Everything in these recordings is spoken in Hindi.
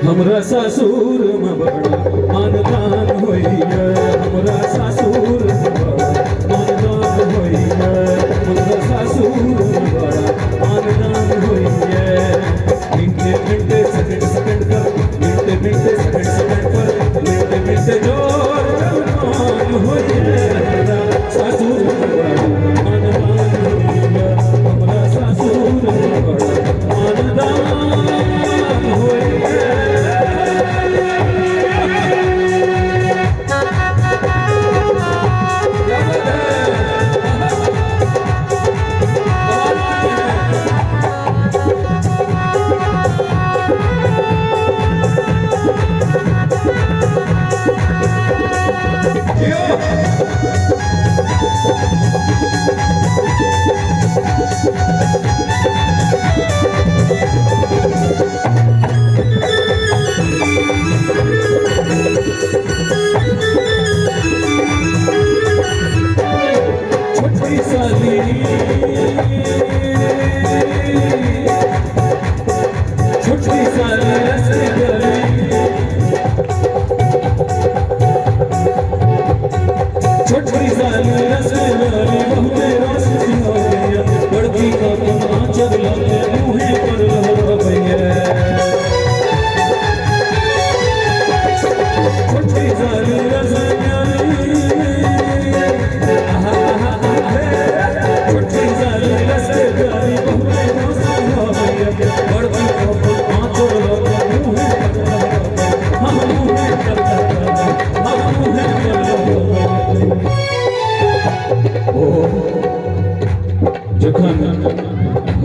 हमरा सासुर में बड़ा मानदान होइए, हमरा सासुर में बड़ा मानदान होइए, हमरा सासुर में बड़ा मानदान होइए। मिनटे मिनटे सेकंड सेकंड पर, मिनटे मिनटे सेकंड सेकंड पर, मिनटे मिनटे जोर जवान होइए। हमरा सासुर में बड़ा मानदान होइए, हमरा सासुर में बड़ा मानदान होइए।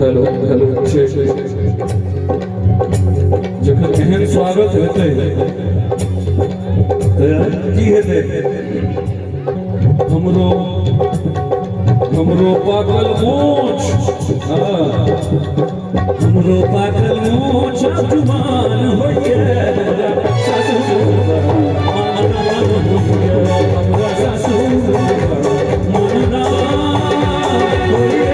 हेलो हेलो जखन एहन स्वागत हेतै की हेतै हमरो पागल मोछ हमरो पागल मोछ अभिमान होइए हमरा सासुर मानदान होइए।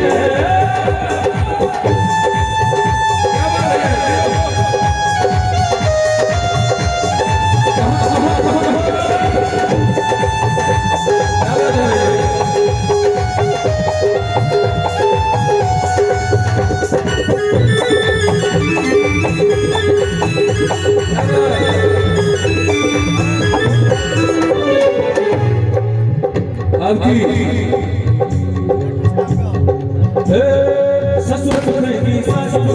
ससुर नहीं ससुर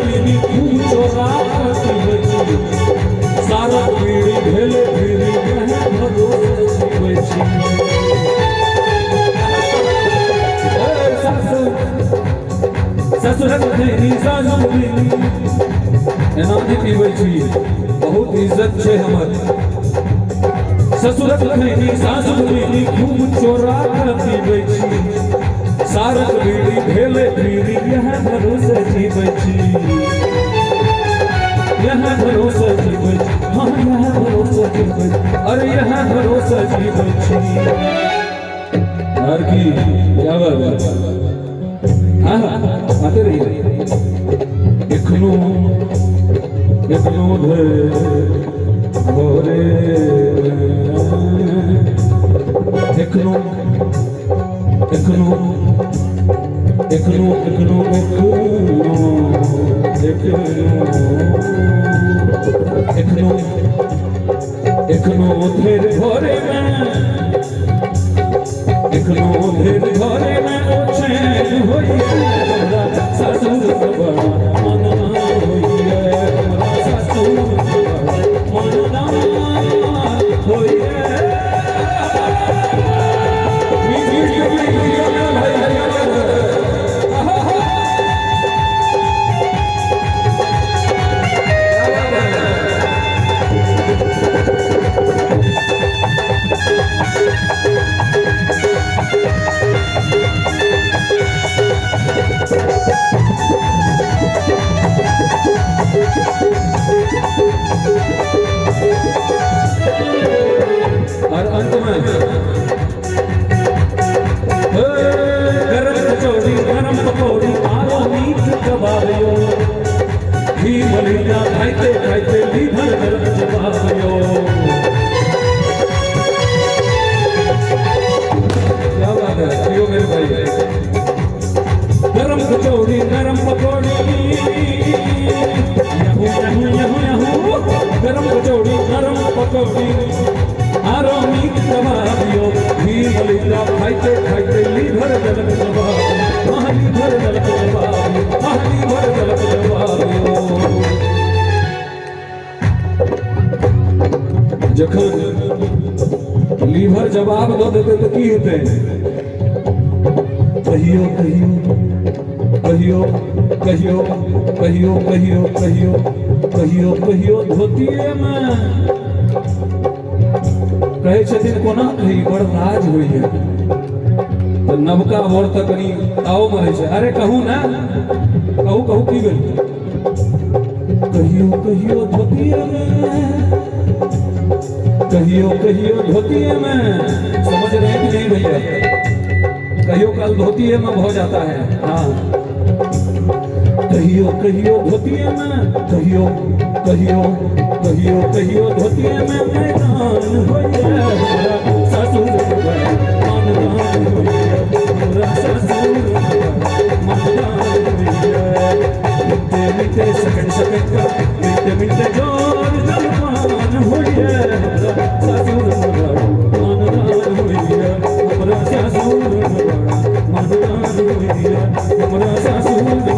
नहीं पूछो सारा पीढ़ी भेले पीढ़ी ससुर नहीं ससुर एना नहीं पीबै छी, बहुत इज्जत छे हमर। ससुरक नहीं सासुर नहीं खूब चोरा कर पीबै छी, सारक बीड़ी भेले पीड़ी यहाँ भरोसे जीबै छी, यहाँ भरोसे जीबै छी, हाँ यहाँ भरोसे जीबै छी, अरे यहाँ भरोसे जीबै छी। और की क्या बात हाँ आते रहिए एखनो भोरे एखनो धेर भोरे में एखनो धेर भोरे में चैन होइए सासुर बड़ा मानदान होइए सासुर बड़ा मानदान होइए। भर दलक जवाबियो, महली भर दलक जवाबियो। जखन लीवर जवाब दो देते तो की हेतै? कहियो कहियो कहियो कहियो कहियो कहियो कहियो कहियो कहियो धोतिए में कहै छथिन कोना कही बड़ लाज होइए। तो नवका वर तक कनी आओ मरे छै, अरे कहू ना, कहू कहू की भेल? कहियो कहियो धोतिए में, कहियो कहियो धोतिए में, समझ रहे हैं कि नहीं भैया? कहियो कल धोतिए में हो जाता है। हाँ, कहियो कहियो धोतिए में, कहियो कहियो कहियो कहियो धोतिए में मैदान होइए हमरा ससुर मानदान होइए, हमरा ससुर मानदान होइए। मिलते मिलते सेकंड सेकंड का मिलते मिलते जोर जलमान होइए हमरा ससुर मानदान होइए, हमरा ससुर मानदान होइए, हमरा ससुर